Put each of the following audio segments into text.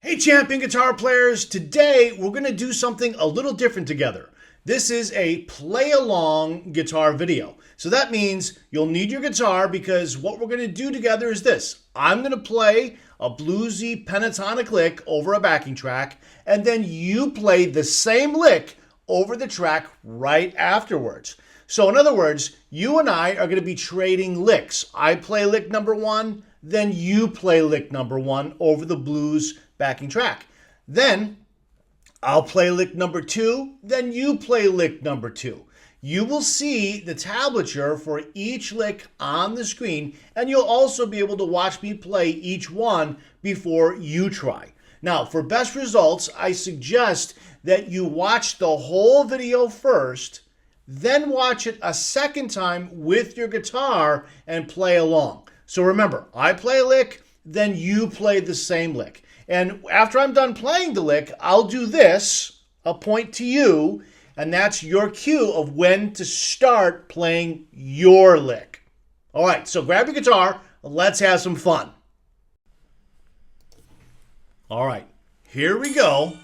Hey champion guitar players, today we're going to do something a little different together. This is a play along guitar video. So that means you'll need your guitar because what we're going to do together is this. I'm going to play a bluesy pentatonic lick over a backing track, and then you play the same lick over the track right afterwards. So in other words, you and I are going to be trading licks. I play lick number one, then you play lick number one over the blues backing track. Then I'll play lick number two, then you play lick number two. You will see the tablature for each lick on the screen, and you'll also be able to watch me play each one before you try. Now, for best results, I suggest that you watch the whole video first, then watch it a second time with your guitar and play along. So remember, I play a lick, then you play the same lick. And after I'm done playing the lick, I'll do this, I'll point to you, and that's your cue of when to start playing your lick. All right, so grab your guitar, let's have some fun. All right, here we go.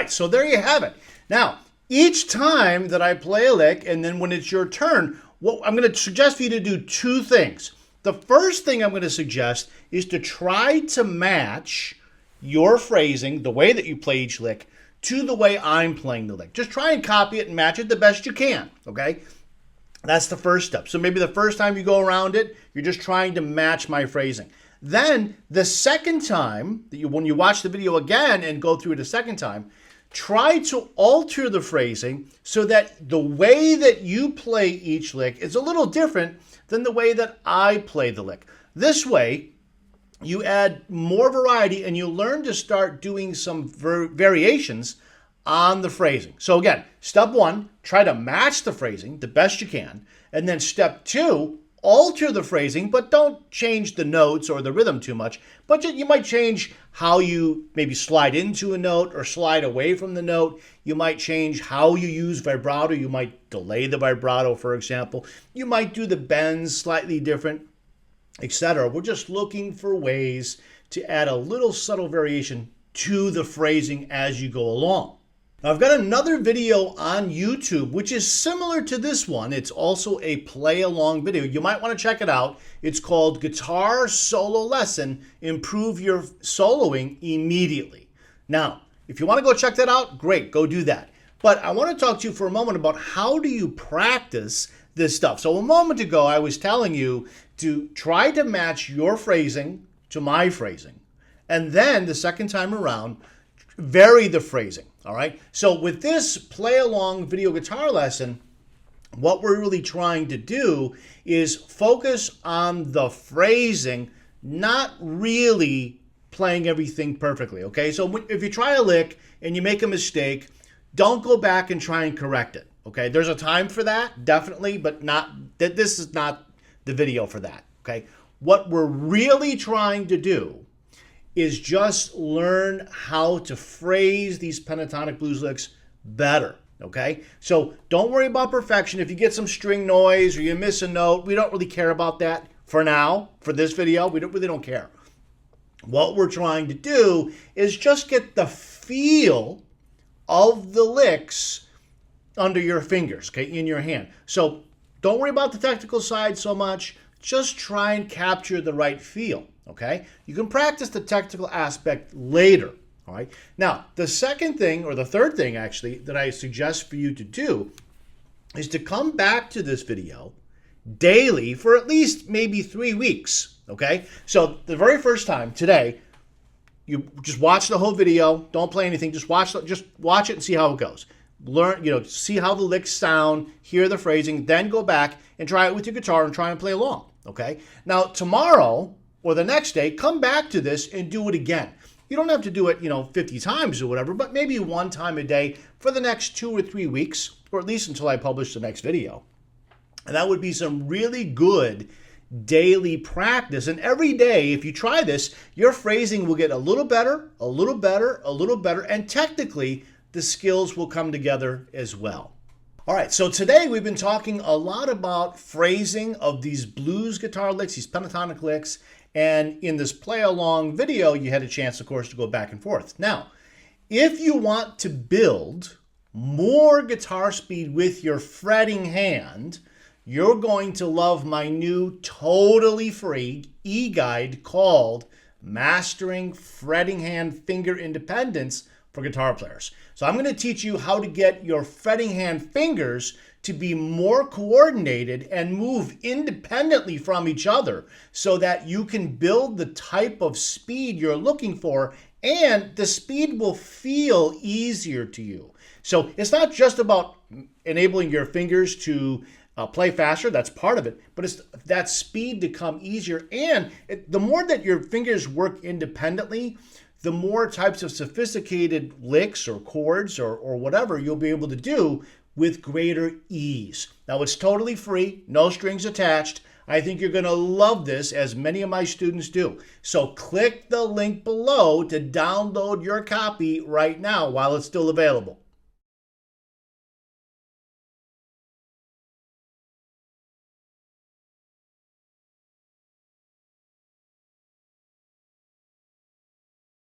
right, so there you have it. Now, each time that I play a lick, and then when it's your turn, what I'm going to suggest for you to do two things. The first thing I'm going to suggest is to try to match your phrasing, the way that you play each lick, to the way I'm playing the lick. Just try and copy it and match it the best you can, okay? That's the first step. So maybe the first time you go around it, you're just trying to match my phrasing. Then the second time, when you watch the video again and go through it a second time, try to alter the phrasing so that the way that you play each lick is a little different than the way that I play the lick. This way, you add more variety and you learn to start doing some variations on the phrasing. So again, step one, try to match the phrasing the best you can. And then step two, alter the phrasing, but don't change the notes or the rhythm too much. But you might change how you maybe slide into a note or slide away from the note. You might change how you use vibrato. You might delay the vibrato, for example. You might do the bends slightly different, etc. We're just looking for ways to add a little subtle variation to the phrasing as you go along. Now, I've got another video on YouTube, which is similar to this one. It's also a play-along video. You might want to check it out. It's called Guitar Solo Lesson, Improve Your Soloing Immediately. Now, if you want to go check that out, great, go do that. But I want to talk to you for a moment about how do you practice this stuff. So a moment ago, I was telling you to try to match your phrasing to my phrasing. And then the second time around, vary the phrasing. All right. So with this play along video guitar lesson, what we're really trying to do is focus on the phrasing, not really playing everything perfectly. Okay. So if you try a lick and you make a mistake, don't go back and try and correct it. Okay. There's a time for that, definitely, but this is not the video for that. Okay. What we're really trying to do is just learn how to phrase these pentatonic blues licks better, okay? So don't worry about perfection. If you get some string noise or you miss a note, we don't really care about that for now. For this video, we really don't care. What we're trying to do is just get the feel of the licks under your fingers, okay, in your hand. So don't worry about the technical side so much. Just try and capture the right feel. Okay, you can practice the technical aspect later. All right. Now, the second thing, or the third thing actually, that I suggest for you to do is to come back to this video daily for at least maybe 3 weeks. Okay. So the very first time today, you just watch the whole video. Don't play anything. Just watch it and see how it goes. Learn, see how the licks sound, hear the phrasing, then go back and try it with your guitar and try and play along. Okay. Now, tomorrow or the next day, come back to this and do it again. You don't have to do it, 50 times or whatever, but maybe one time a day for the next 2 or 3 weeks, or at least until I publish the next video. And that would be some really good daily practice. And every day, if you try this, your phrasing will get a little better, a little better, a little better, and technically, the skills will come together as well. All right, so today we've been talking a lot about phrasing of these blues guitar licks, these pentatonic licks, and in this play-along video, you had a chance, of course, to go back and forth. Now, if you want to build more guitar speed with your fretting hand, you're going to love my new totally free e-guide called Mastering Fretting Hand Finger Independence for Guitar Players. So I'm going to teach you how to get your fretting hand fingers to be more coordinated and move independently from each other so that you can build the type of speed you're looking for, and the speed will feel easier to you. So it's not just about enabling your fingers to play faster, that's part of it, but it's that speed to come easier. And the more that your fingers work independently, the more types of sophisticated licks or chords or whatever you'll be able to do with greater ease. Now, it's totally free, no strings attached. I think you're going to love this, as many of my students do. So click the link below to download your copy right now while it's still available.